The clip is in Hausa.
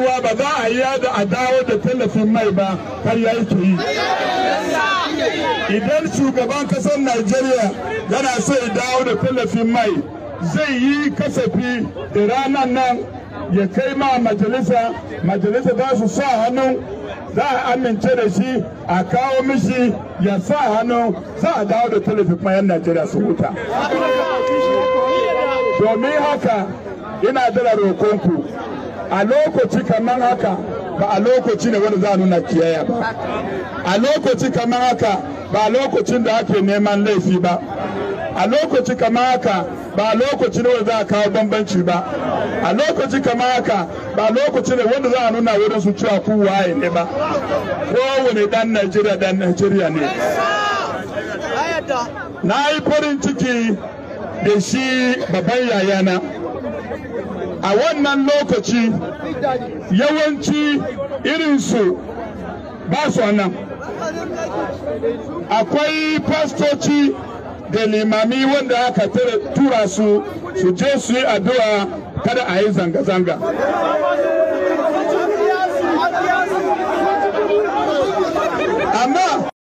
cewa ba za a yi da a dawo da tallafin mai ba har ya yi. Idan shugaban kasar Najeriya yana so ya dawo da tallafin mai zai yi kasafi da ranar nan ya kai ma majalisa za su sa hannu za a amince da shi a kawo mishi ya sa hannu za a dawo da tallafin mayan Najeriya su huta. Domin haka ina da roƙonku a lokaci kamar haka ba a lokaci ne wanda za a nuna kiyaya ba, a lokaci kamar haka ba a lokacin da ake neman laifi ba, a lokaci kamar haka ba lokaci ne wanda za a kawo bambanci ba, a lokaci kamar haka ba lokaci ne wanda za a nuna wurin su cewa ku waye ne ba. Kowane dan Najeriya ne. Na yi farin ciki da shi babban yayana a wannan lokaci, yawanci irinsu ba su nan. Akwai fastoci da limami wanda aka tura su je su yi addu'a kada a yi zanga-zanga.